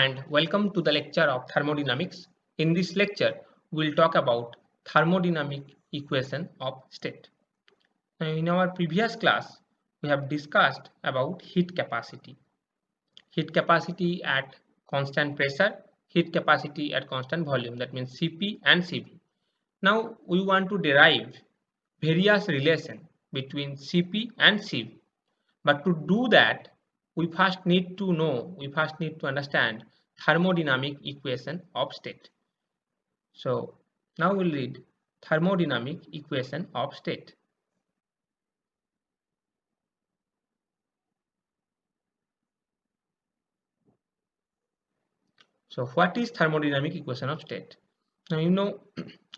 and welcome to the lecture of thermodynamics. In this lecture, we will talk about thermodynamic equation of state. Now, in our previous class, we have discussed about heat capacity at constant pressure, heat capacity at constant volume, that means Cp and Cv. Now, we want to derive various relation between Cp and Cv. But to do that, we first need to understand thermodynamic equation of state. So now we'll read thermodynamic equation of state. So what is thermodynamic equation of state? Now you know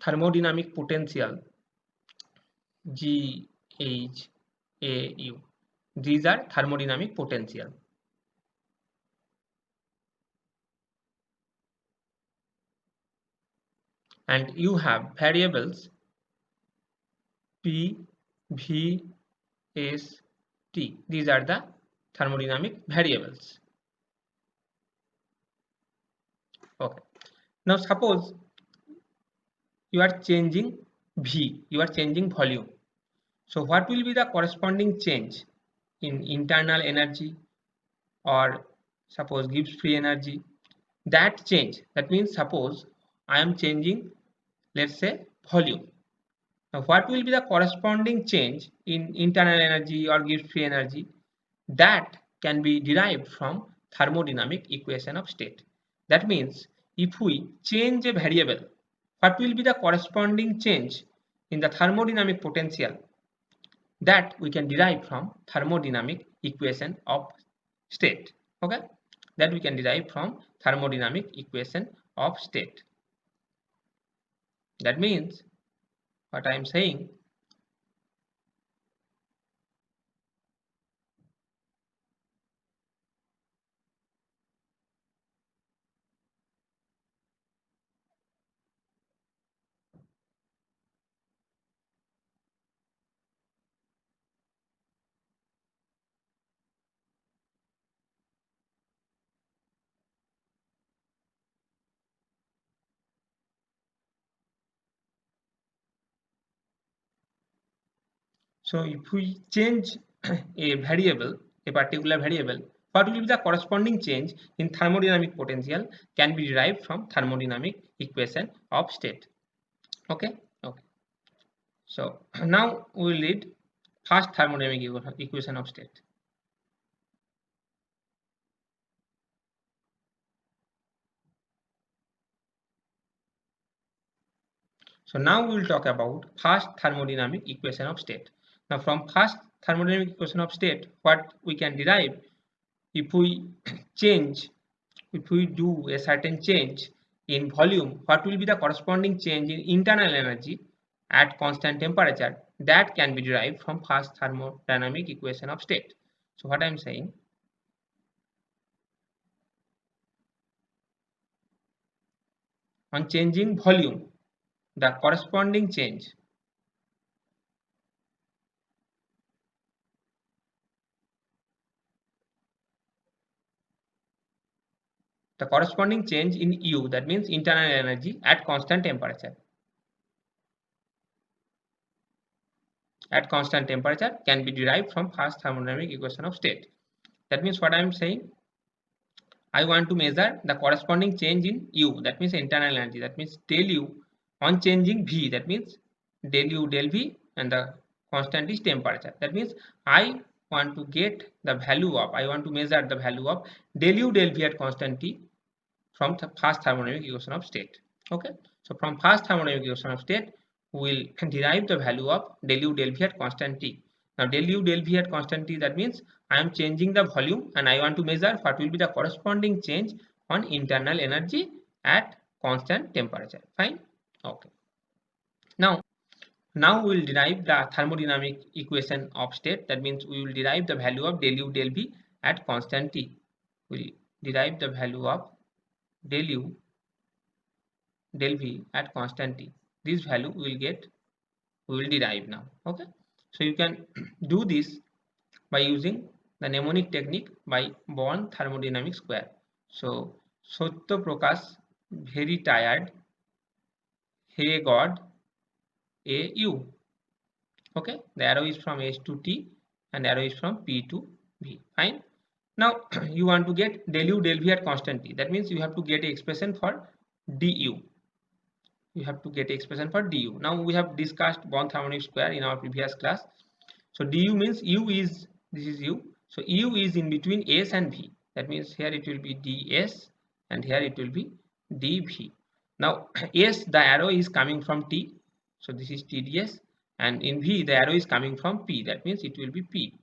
thermodynamic potential G, H, A, U. These are thermodynamic potential. And you have variables P, V, S, T. These are the thermodynamic variables. Okay. Now suppose you are changing V, you are changing volume. So what will be the corresponding change in internal energy or suppose Gibbs free energy? That change, that means suppose I am changing, let's say, volume. Now what will be the corresponding change in internal energy or Gibbs free energy? That can be derived from thermodynamic equation of state. That means if we change a variable, what will be the corresponding change in the thermodynamic potential? That we can derive from thermodynamic equation of state. Okay, that we can derive from thermodynamic equation of state. That means what I am saying, so if we change a variable, a particular variable, what will be the corresponding change in thermodynamic potential can be derived from thermodynamic equation of state. Okay. So now we will read first thermodynamic equation of state. So now we will talk about first thermodynamic equation of state. Now from first thermodynamic equation of state, what we can derive, if we do a certain change in volume, what will be the corresponding change in internal energy at constant temperature? That can be derived from first thermodynamic equation of state. So what I am saying, on changing volume, the corresponding change in U, that means internal energy at constant temperature. At constant temperature can be derived from first thermodynamic equation of state. That means what I am saying, I want to measure the corresponding change in U, that means internal energy, that means del U on changing V, that means del U del V, and the constant is temperature. That means I want to get the value of, I want to measure the value of del U del V at constant T from the first thermodynamic equation of state. Okay, so from first thermodynamic equation of state, we will derive the value of del U del V at constant T. Now del U del V at constant T, that means I am changing the volume and I want to measure what will be the corresponding change on internal energy at constant temperature. Fine. Okay. Now we will derive the thermodynamic equation of state. That means we will derive the value of del U del V at constant T. We will derive the value of del U del V at constant T. This value we will derive now. Okay. So you can do this by using the mnemonic technique by Born thermodynamic square. So Satya Prakash very tired. Hey God, AU. Okay, the arrow is from S to T and arrow is from P to V. Fine. Now you want to get del U del V at constant T. That means you have to get an expression for du. You have to get an expression for du. Now we have discussed Born harmonic square in our previous class. So du means U is, this is U. So U is in between S and V. That means here it will be ds and here it will be dv. Now S, the arrow is coming from T. So this is TDS, and in V the arrow is coming from P. That means it will be P.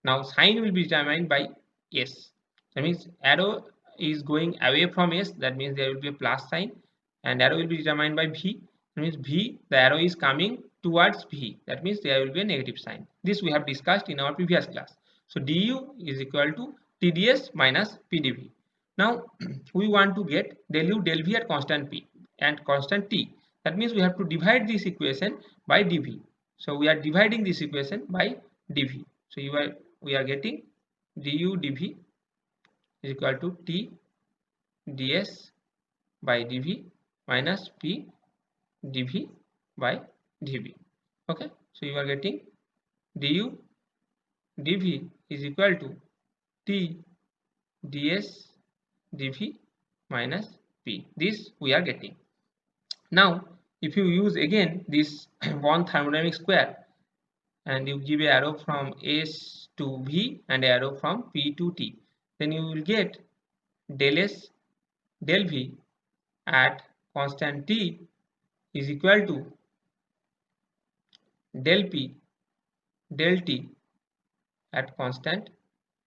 Now sign will be determined by S. That means arrow is going away from S. That means there will be a plus sign, and arrow will be determined by V. That means V, the arrow is coming towards V. That means there will be a negative sign. This we have discussed in our previous class. So du is equal to TDS minus PdV. Now we want to get del U del V at constant P and constant T. That means we have to divide this equation by dV. So we are dividing this equation by dV. So we are getting du dV is equal to T ds by dV minus P dV by dV. Okay, so you are getting du dV is equal to T ds dV minus P. This we are getting. Now if you use again this Born thermodynamic square and you give an arrow from S to V and an arrow from P to T, then you will get del S del V at constant T is equal to del P del T at constant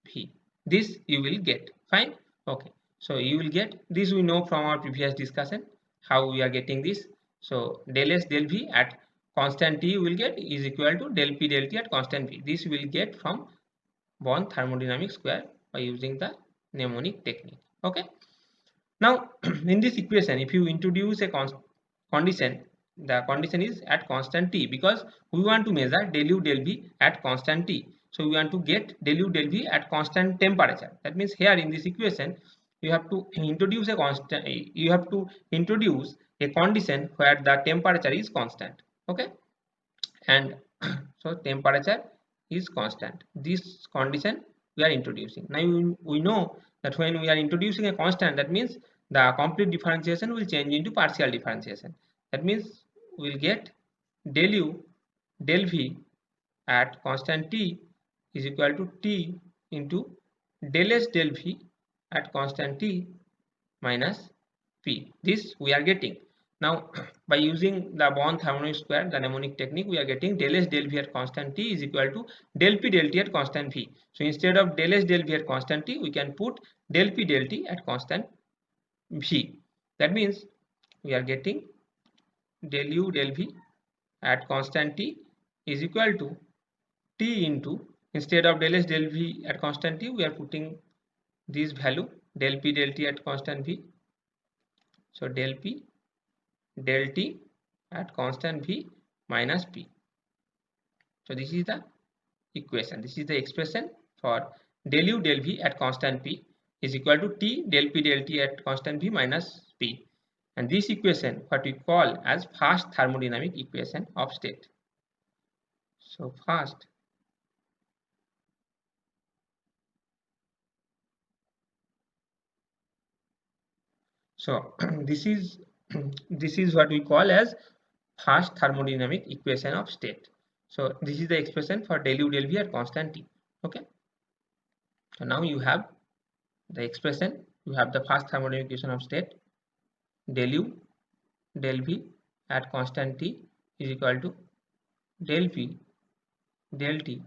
V. This you will get. Fine. Okay, so you will get this. We know from our previous discussion how we are getting this. So del S del V at constant T you will get is equal to del P del T at constant V. This you will get from Born thermodynamic square by using the mnemonic technique. Okay. Now in this equation, if you introduce a condition, the condition is at constant T, because we want to measure del U del V at constant T. So we want to get del U del V at constant temperature. That means here in this equation you have to introduce a constant, you have to introduce a condition where the temperature is constant. Okay, and so temperature is constant. This condition we are introducing. Now we know that when we are introducing a constant, that means the complete differentiation will change into partial differentiation. That means we will get del U del V at constant T is equal to T into del S del V at constant T minus P. This we are getting. Now by using the Born thermodynamic square, the mnemonic technique, we are getting del S del V at constant T is equal to del P del T at constant V. So instead of del S del V at constant T, we can put del P del T at constant V. That means we are getting del U del V at constant T is equal to T into, instead of del S del V at constant T, we are putting this value del P del T at constant V. So del P del T at constant V minus P. So this is the equation. This is the expression for del U del V at constant P is equal to T del P del T at constant V minus P. And this equation what we call as fast thermodynamic equation of state. So fast this is what we call as fast thermodynamic equation of state. So this is the expression for del U del V at constant T. Okay. So now you have the expression, you have the fast thermodynamic equation of state del U del V at constant T is equal to del P del T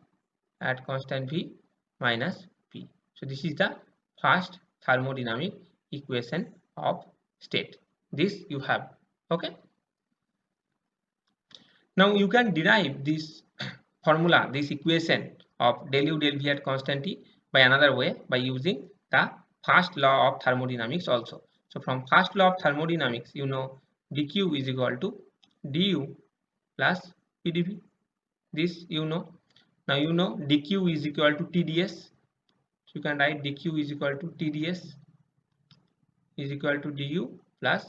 at constant V minus P. So this is the fast thermodynamic equation of state. This you have. Okay. Now you can derive this formula, this equation of del U del V at constant T by another way, by using the first law of thermodynamics also. So from first law of thermodynamics, you know dq is equal to du plus pdv. This you know. Now you know dq is equal to tds. So you can write dq is equal to tds is equal to du plus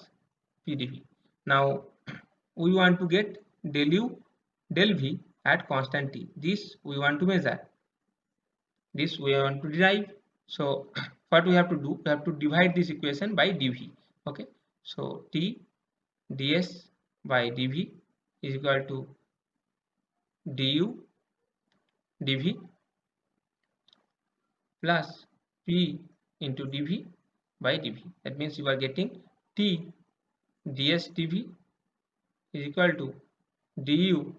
p dv. Now we want to get del u del v at constant t. This we want to measure, this we want to derive. So what we have to do, we have to divide this equation by dv. Okay, so t ds by dv is equal to du dv plus p into dv by dv. That means you are getting t ds dv is equal to du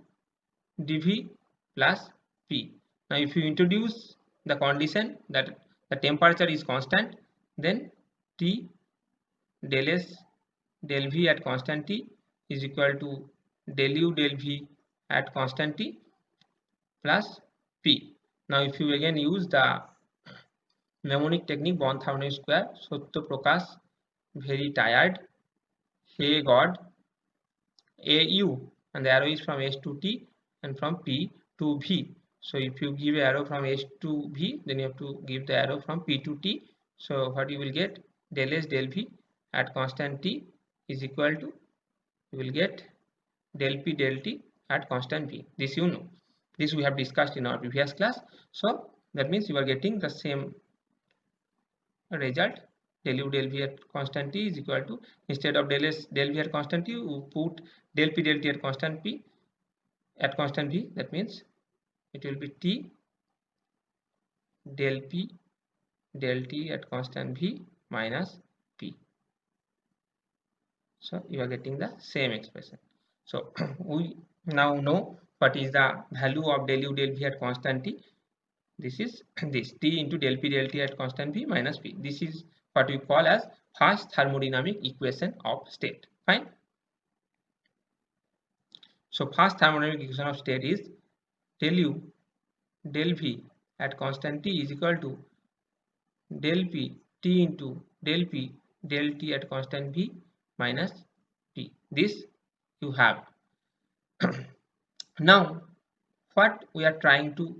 dv plus p. Now if you introduce the condition that the temperature is constant, then t del s del v at constant t is equal to del u del v at constant t plus p. Now if you again use the mnemonic technique Born thermodynamic square, Satya Prakash very tired, hey God, au, and the arrow is from s to t and from p to v. So if you give arrow from s to v, then you have to give the arrow from p to t. So what you will get, del s del v at constant t is equal to, you will get del p del t at constant v. This you know, this we have discussed in our previous class. So that means you are getting the same result. Del u del v at constant t is equal to, instead of del s del v at constant t, you put del p del t at constant p at constant v. That means it will be t del p del t at constant v minus p. So you are getting the same expression. So we now know what is the value of del u del v at constant t. This is this t into del p del t at constant v minus p. This is what we call as fast thermodynamic equation of state. Fine. So fast thermodynamic equation of state is del u del v at constant t is equal to del p t into del p del t at constant v minus p. This you have. Now what we are trying to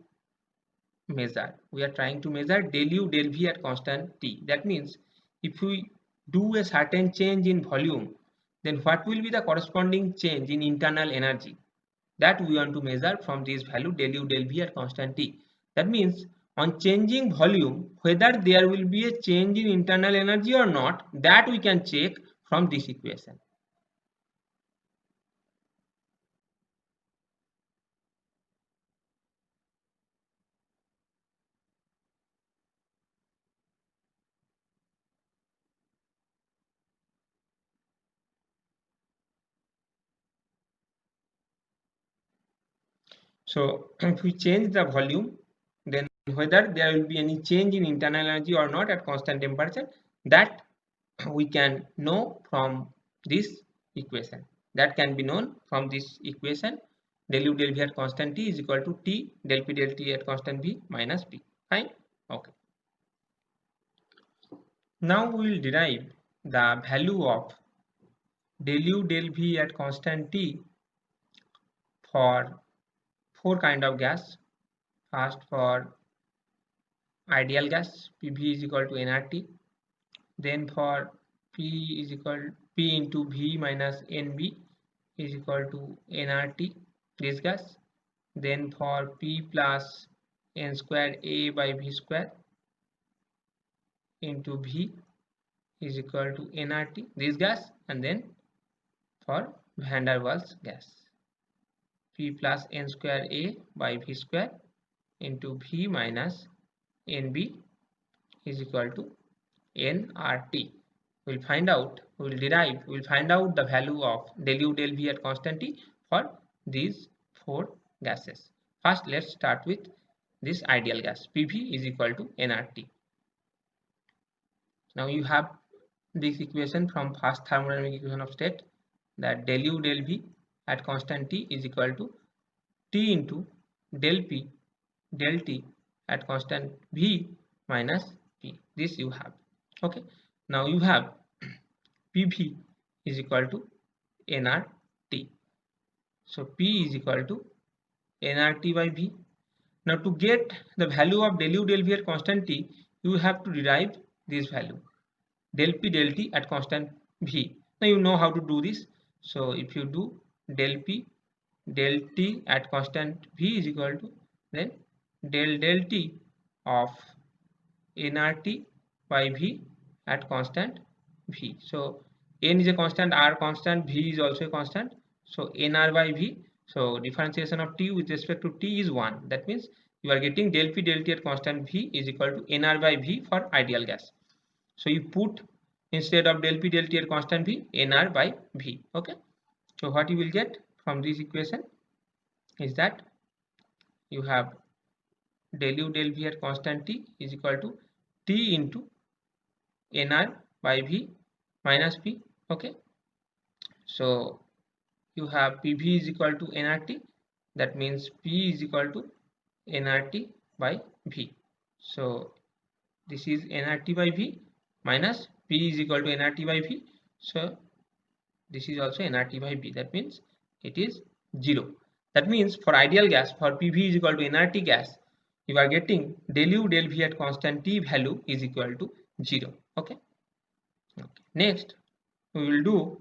measure, we are trying to measure del u del v at constant t. That means if we do a certain change in volume, then what will be the corresponding change in internal energy, that we want to measure from this value del u del v at constant t. That means on changing volume, whether there will be a change in internal energy or not, that we can check from this equation. So if we change the volume, then whether there will be any change in internal energy or not at constant temperature, that we can know from this equation. That can be known from this equation. Del u del v at constant t is equal to t del p del t at constant v minus p. Fine. Okay. Now we will derive the value of del u del v at constant t for four kind of gas. First, for ideal gas, Pv is equal to nRT. Then for P is equal P into V minus Nb is equal to nRT, this gas. Then for P plus n square A by V square into V is equal to nRT, this gas. And then for van der Waals gas, P plus n square A by V square into V minus Nb is equal to nRT. We will find out, we will derive, we will find out the value of del u del v at constant t for these four gases. First, let's start with this ideal gas. Pv is equal to nRT. Now you have this equation from fast thermodynamic equation of state, that del u del v at constant t is equal to t into del p del t at constant v minus p. This you have. Okay. Now you have Pv is equal to nRT. So P is equal to nRT by V. Now to get the value of del u del v at constant t, you have to derive this value. del P del T at constant V. Now you know how to do this. So if you do del P del T at constant V is equal to then del T of nRT by V at constant V. So n is a constant, r constant, V is also a constant. So nr by V. So differentiation of T with respect to T is 1. That means you are getting del P del T at constant V is equal to nr by V for ideal gas. So you put instead of del P del T at constant V, nr by V. Okay. So what you will get from this equation is that you have del U del V at constant T is equal to T into nr by V minus P. Okay. So you have PV is equal to nRT. That means P is equal to nRT by V. So this is nRT by V minus P is equal to nRT by V. So this is also nRT by V. That means it is 0. That means for ideal gas, for PV is equal to nRT gas, you are getting del U del V at constant T value is equal to 0. Okay. Next we will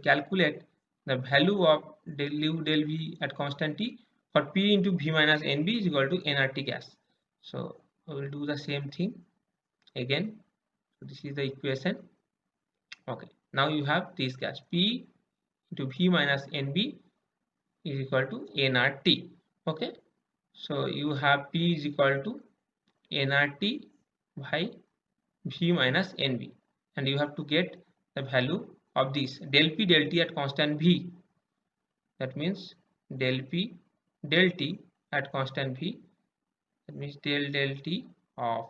calculate the value of del U del V at constant T for P into V minus NB is equal to nRT gas. So we will do the same thing again. So this is the equation. Okay, now you have this gas P into V minus NB is equal to nRT. Okay, so you have P is equal to nRT by V minus NB, and you have to get the value of this del P del T at constant V. That means del P del T at constant V. That means del T of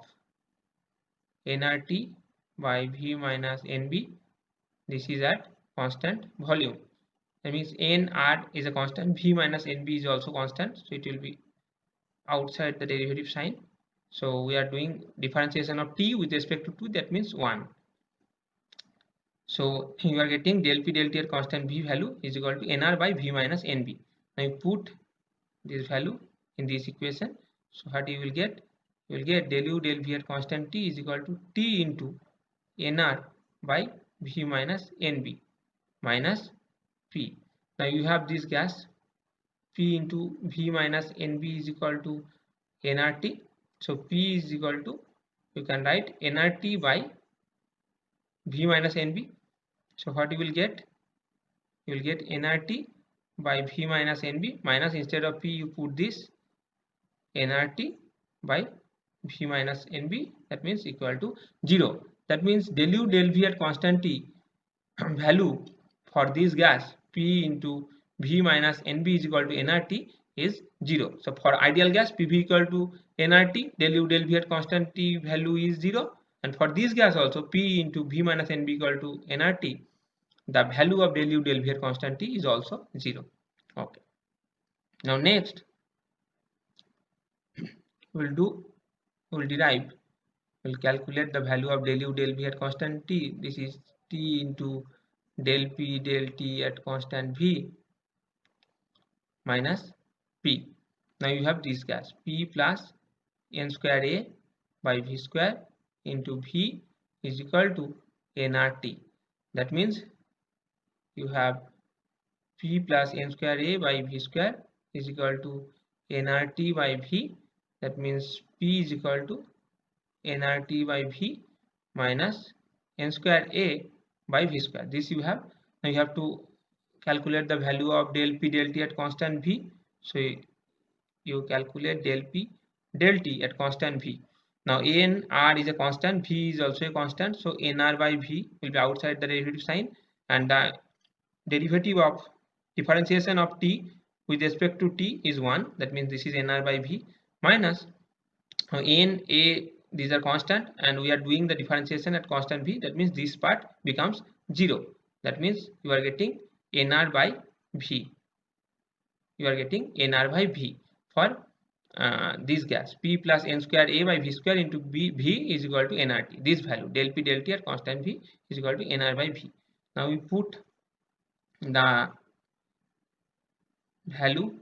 nRT by V minus NB. This is at constant volume. That means nR is a constant, V minus NB is also constant, so it will be outside the derivative sign. So we are doing differentiation of T with respect to 2, that means 1. So you are getting del P del T at constant V value is equal to nR by V minus NB. Now you put this value in this equation. So what you will get? You will get del U del V at constant T is equal to T into nR by V minus NB minus P. Now you have this gas P into V minus NB is equal to nRT. So P is equal to, you can write nRT by V minus NB. So what you will get? You will get nRT by V minus NB minus, instead of P you put this nRT by V minus NB, that means equal to 0. That means del U del V at constant T value for this gas P into V minus NB is equal to nRT is 0. So for ideal gas PV equal to nRT, del U del V at constant T value is 0, and for this gas also P into V minus NB equal to nRT, the value of del U del V at constant T is also 0. Okay. Now next we'll calculate the value of del U del V at constant T. This is T into del P del T at constant V minus P. Now you have this gas P plus n square A by V square into V is equal to nRT. That means you have P plus n square A by V square is equal to nRT by V. That means P is equal to nRT by V minus n square A by V square. This you have. Now you have to calculate the value of del P del T at constant V. So you calculate del P del T at constant V. Now nR is a constant, V is also a constant, so nR by V will be outside the derivative sign, and the derivative of differentiation of T with respect to T is 1. That means this is nR by V minus n A, these are constant, and we are doing the differentiation at constant V. That means this part becomes 0. That means you are getting nR by V. You are getting nR by V for this gas P plus n square A by V square into V is equal to nRT. This value del P del T at constant V is equal to nR by V. Now we put the value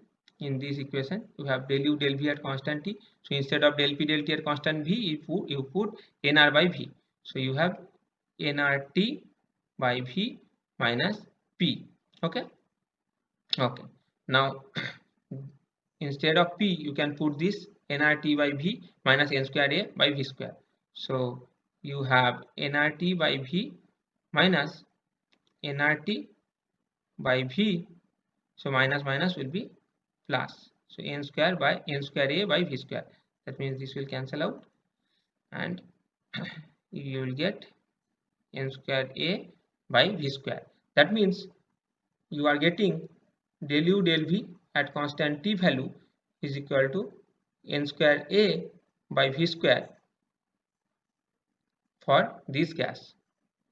in this equation you have del u del v at constant t. So instead of del p del t at constant v, you put nr by v. So you have nrt by v minus p. Okay. Now instead of p you can put this nrt by v minus n square a by v square. So you have nrt by v minus nrt by v. So minus minus will be plus. So n square by n square a by v square. That means this will cancel out and you will get n square a by v square. That means you are getting del u del v at constant t value is equal to n square a by v square for this gas,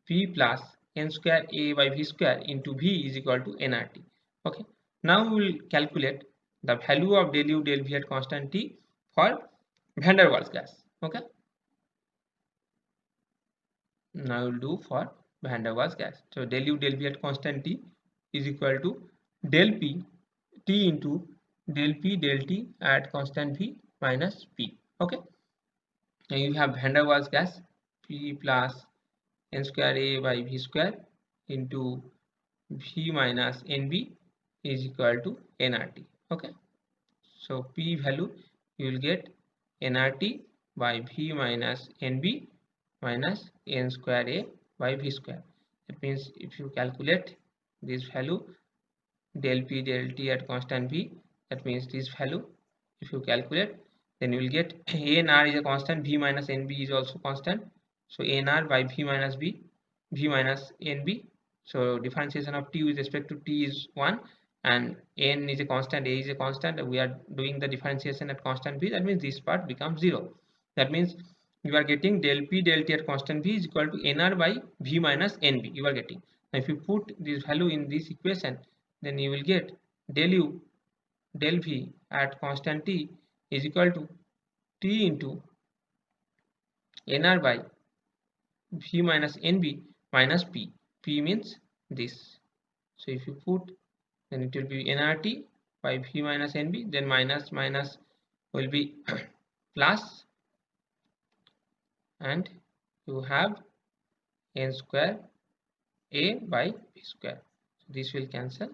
v plus n square a by v square into v is equal to nRT. Okay. Now we will calculate the value of del u del v at constant t for van der Waals gas. Okay. Now we will do for van der Waals gas. So del u del v at constant t is equal to del p t into del p del t at constant v minus p. Okay. Now you have van der Waals gas p plus n square a by v square into v minus nb is equal to nRT. Okay. So p value you will get nRT by v minus nb minus n square a by v square. That means if you calculate this value del p del t at constant v, that means this value if you calculate, then you will get a and r is a constant, v minus nb is also constant. So a and r by v minus b, v minus nb. So differentiation of t with respect to t is 1 and n is a constant, a is a constant. We are doing the differentiation at constant v. That means this part becomes 0. That means you are getting del p del t at constant v is equal to nr by v minus nb. You are getting. Now if you put this value in this equation, then you will get del u del v at constant t is equal to t into nr by v minus nb minus p. P means this. So if you put, then it will be nRT by v minus nb, then minus minus will be plus, and you have n square a by v square. So this will cancel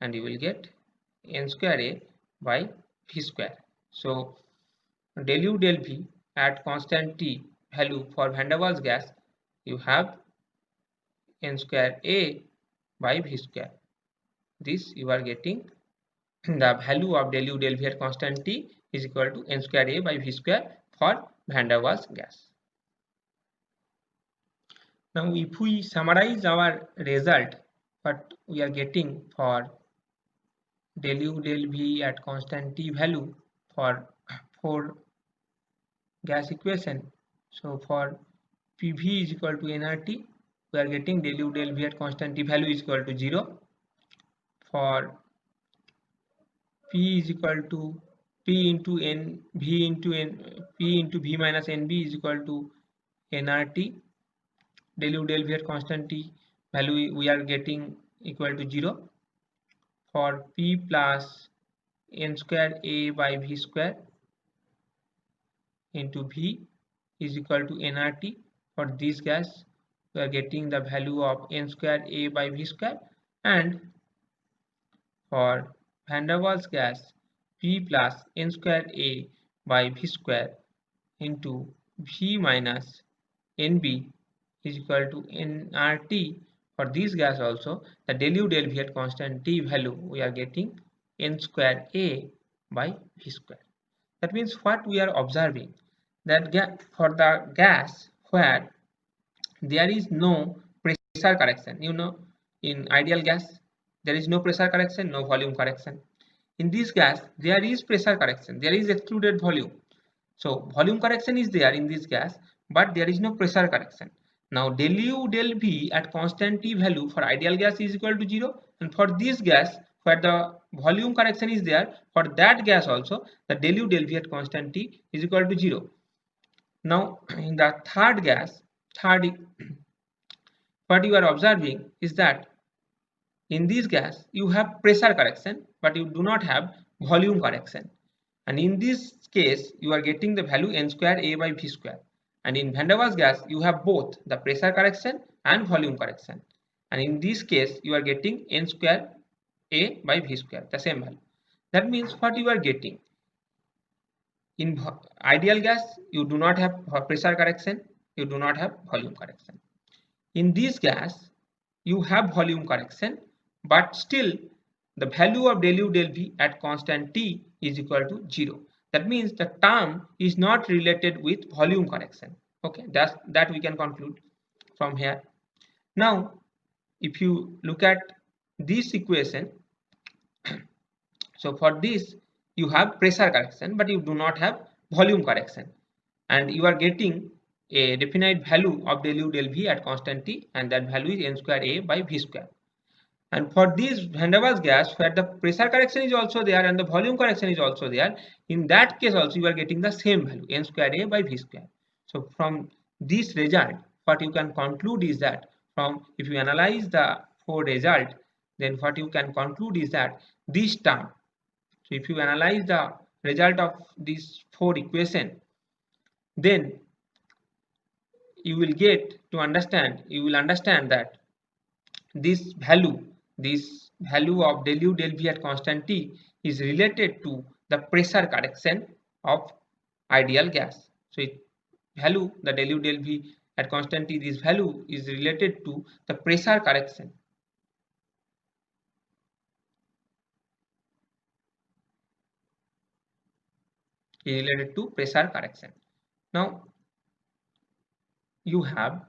and you will get n square a by v square. So del u del v at constant t value for van der Waals gas, you have n square a by v square. This you are getting the value of del u del v at constant t is equal to n square a by v square for van der Waals gas. Now if we summarize our result, what we are getting for del u del v at constant t value for gas equation. So for pv is equal to nRT, we are getting del u del v at constant t value is equal to 0. For p is equal to p into n v into n p into v minus nb is equal to nRT. Del u del v at constant t value we are getting equal to 0. For p plus n square a by v square into v is equal to nRT. For this gas we are getting the value of n square a by v square, and for van der Waals gas p plus n square a by v square into v minus nb is equal to nRT. For this gas also, the del u del v at constant t value we are getting n square a by v square. That means what we are observing, that for the gas where there is no pressure correction, in ideal gas there is no pressure correction, no volume correction. In this gas there is pressure correction, there is excluded volume. So volume correction is there in this gas, but there is no pressure correction. Now del u del v at constant t value for ideal gas is equal to 0, and for this gas where the volume correction is there, for that gas also the del u del v at constant t is equal to 0. Now in the third gas, what you are observing is that in this gas you have pressure correction but you do not have volume correction. And in this case, you are getting the value n square A by V square. And in Van der Waals gas, you have both the pressure correction and volume correction. And in this case, you are getting n square A by V square, the same value. That means what you are getting in ideal gas, you do not have pressure correction, you do not have volume correction. In this gas, you have volume correction, but still the value of del U del V at constant T is equal to 0. That means the term is not related with volume correction. Okay, that we can conclude from here. Now, if you look at this equation, so for this you have pressure correction, but you do not have volume correction, and you are getting a definite value of del U del V at constant T, and that value is n square A by V square. And for this Van der Waals gas, where the pressure correction is also there and the volume correction is also there, in that case also you are getting the same value, n square A by V square. So from this result, what you can conclude is that if you analyze the four result, then what you can conclude is that this term, so if you analyze the result of these four equation, then you will understand that this value of del U del V at constant T is related to the pressure correction of ideal gas. So the del U del V at constant T, this value is related to the pressure correction. Now you have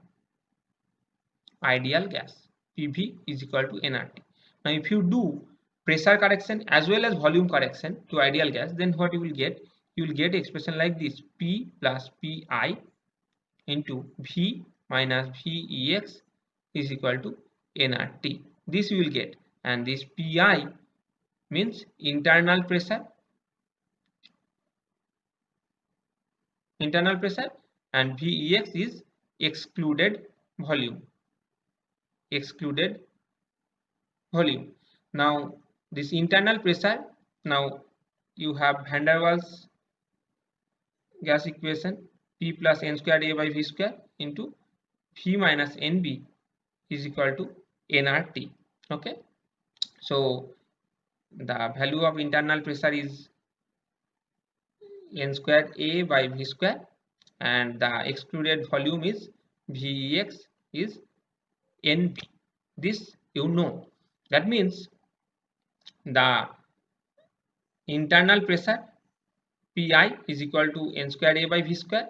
ideal gas, PV is equal to nRT. Now if you do pressure correction as well as volume correction to ideal gas, then what you will get? You will get expression like this: P plus Pi into V minus Vex is equal to nRT. This you will get, and this Pi means internal pressure, and Vex is excluded volume. Now this internal pressure, now you have Van der Waals gas equation, P plus n square A by V square into V minus Nb is equal to nRT. Okay, so the value of internal pressure is n square A by V square, and the excluded volume is Vex is Nb. This you know. That means the internal pressure Pi is equal to n square A by V square,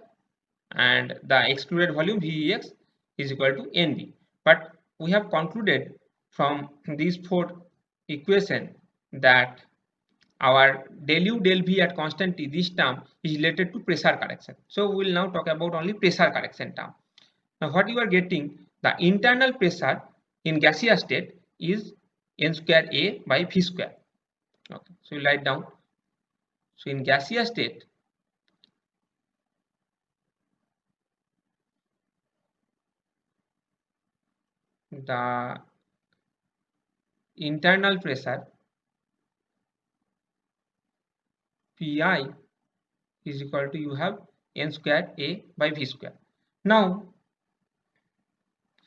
and the excluded volume Vex is equal to Nb. But we have concluded from these four equations that our del U del V at constant T, this term is related to pressure correction. So we will now talk about only pressure correction term. Now what you are getting, the internal pressure in gaseous state is n square A by V square. Okay, so you write down. So in gaseous state, the internal pressure Pi is equal to, you have n square A by V square. Now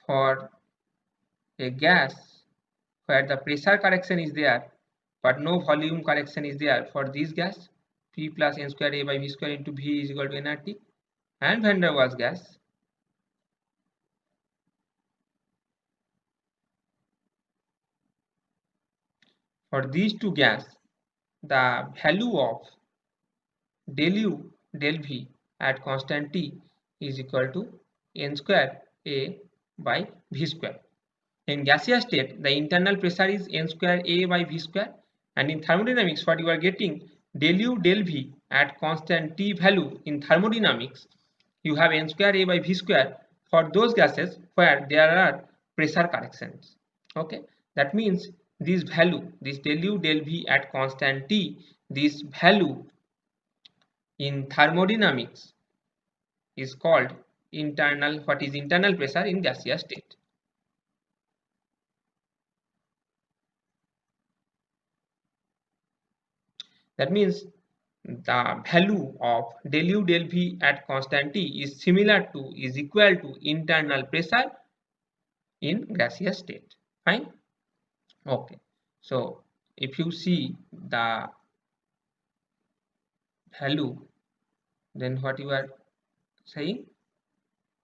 for a gas where the pressure correction is there but no volume correction is there, for this gas, P plus n square A by V square into V is equal to nRT. And Van der Waals gas, for these two gas, the value of del U del V at constant T is equal to n square A by V square. In gaseous state, the internal pressure is n square A by V square, and in thermodynamics, what you are getting, del U del V at constant T value in thermodynamics, you have n square A by V square for those gases where there are pressure corrections. Okay, that means this value, this del U del V at constant T, this value in thermodynamics is called internal pressure in gaseous state. That means the value of del U del V at constant T is similar to, is equal to internal pressure in gaseous state. Fine. Okay. So if you see the value, then what you are saying,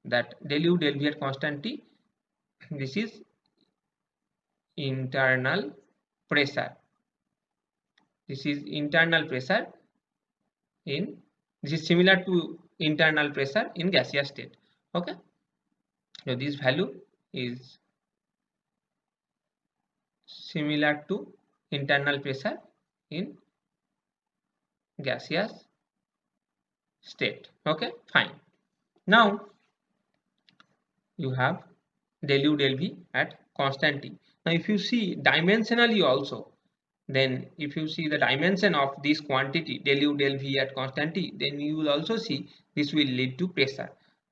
that del U del V at constant T, this is internal pressure. This is internal pressure in, this is similar to internal pressure in gaseous state. Okay. So this value is similar to internal pressure in gaseous state. Okay, fine. Now you have del U del V at constant T. Now if you see dimensionally also, then if you see the dimension of this quantity del U del V at constant T, then you will also see this will lead to pressure.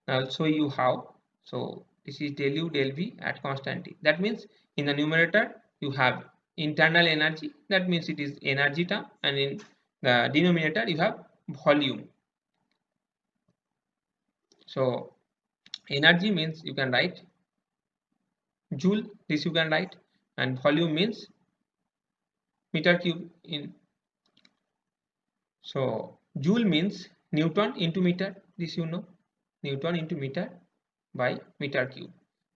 Now I'll show you how. So this is del U del V at constant T. That means in the numerator you have internal energy, that means it is energy term, and in the denominator you have volume. So energy means you can write joule, this you can write, and volume means meter cube in. So joule means Newton into meter, this you know, Newton into meter by meter cube.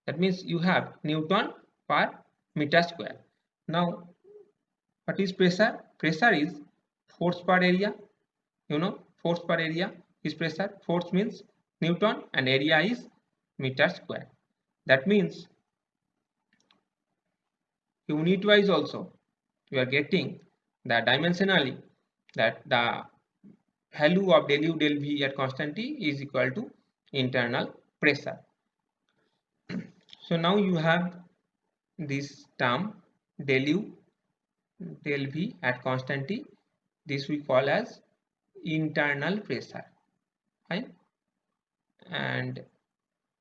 That means you have Newton per meter square. Now what is pressure? Pressure is force per area. You know, force per area is pressure. Force means Newton and area is meter square. That means unit wise also you are getting the dimensionally that the value of del U del V at constant T is equal to internal pressure. So now you have this term del U del V at constant T, this we call as internal pressure, right? And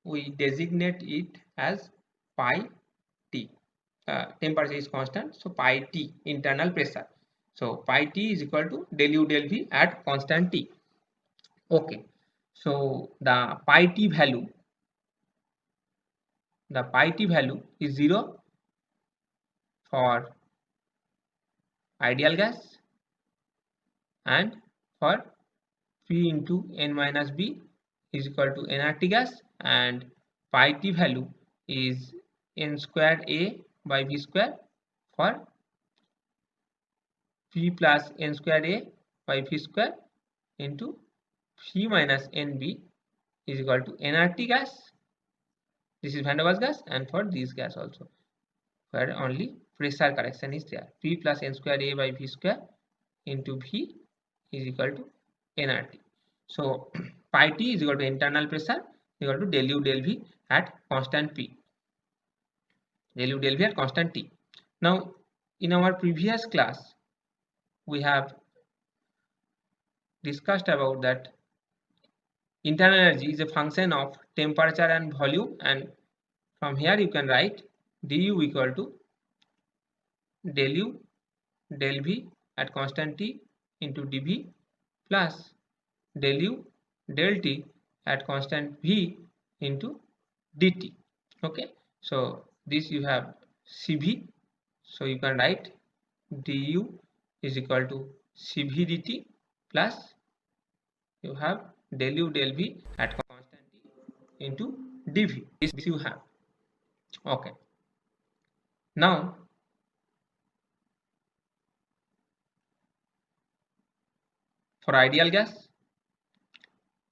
we designate it as pi T. Temperature is constant, so pi T internal pressure. So pi T is equal to del U del V at constant T. Okay, so the pi T value, is 0 for ideal gas and for P into N minus B is equal to nRT gas, and pi T value is N squared A by V square for P plus N squared A by V square into P minus NB is equal to nRT gas. This is Van der Waals gas, and for this gas also, where only pressure correction is there. P plus N squared A by V square into V is equal to nRT. So pi T is equal to internal pressure equal to del U del V at constant P. Del U del V at constant T. Now in our previous class we have discussed about that internal energy is a function of temperature and volume, and from here you can write du equal to del U del V at constant T into dV plus del U del T at constant V into dt. Okay, so this you have Cv, so you can write du is equal to Cv dt plus you have del U del V at constant T into dV. This you have. Okay, now for ideal gas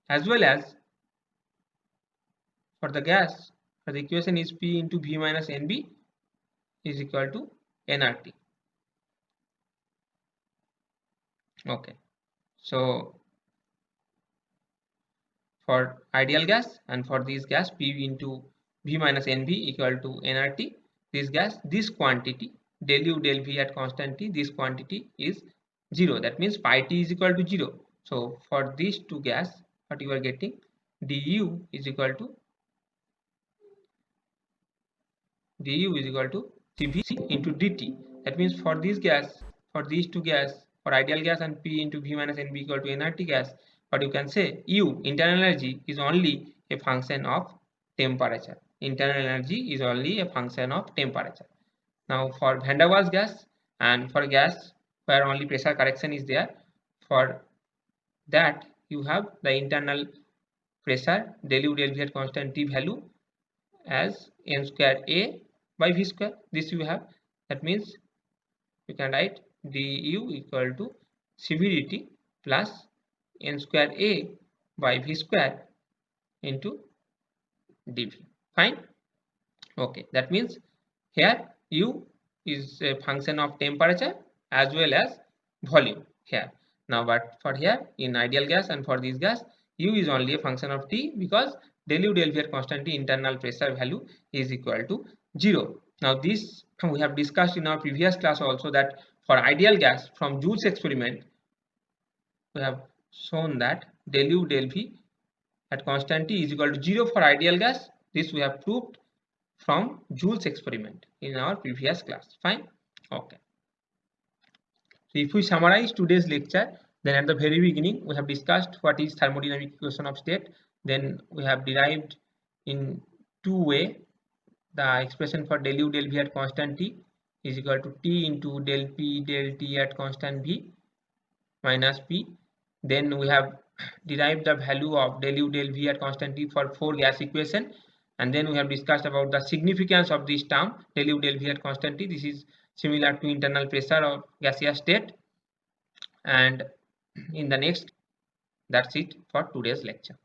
as well as for the gas, the equation is P into V minus NB is equal to nRT. Okay, so for ideal gas and for this gas P into V minus NB equal to nRT, this gas, this quantity del U del V at constant T, this quantity is 0. That means pi T is equal to 0. So for these two gas, what you are getting, du is equal to Cv into dt. That means for this gas, for these two gas, for ideal gas and P into V minus NB equal to nRT gas, but you can say U, internal energy, is only a function of temperature. Internal energy is only a function of temperature. Now for Van der Waals gas and for gas where only pressure correction is there, for that you have the internal pressure del U del V at constant T value as n square A by V square. This you have. That means you can write du equal to CVdT plus n square A by V square into dV. Fine. Okay, that means here U is a function of temperature as well as volume here. Now, but for here in ideal gas and for this gas, U is only a function of T because del U del V at constant T internal pressure value is equal to 0. Now, this we have discussed in our previous class also, that for ideal gas from Joule's experiment, we have shown that del U del V at constant T is equal to 0 for ideal gas. This we have proved from Joule's experiment in our previous class. Fine. Okay. So if we summarize today's lecture, then at the very beginning we have discussed what is thermodynamic equation of state. Then we have derived in two ways the expression for del U del V at constant T is equal to T into del P del T at constant V minus P. Then we have derived the value of del U del V at constant T for 4 gas equation, and then we have discussed about the significance of this term del U del V at constant T. This is similar to internal pressure of gaseous state. And in the next, that's it for today's lecture.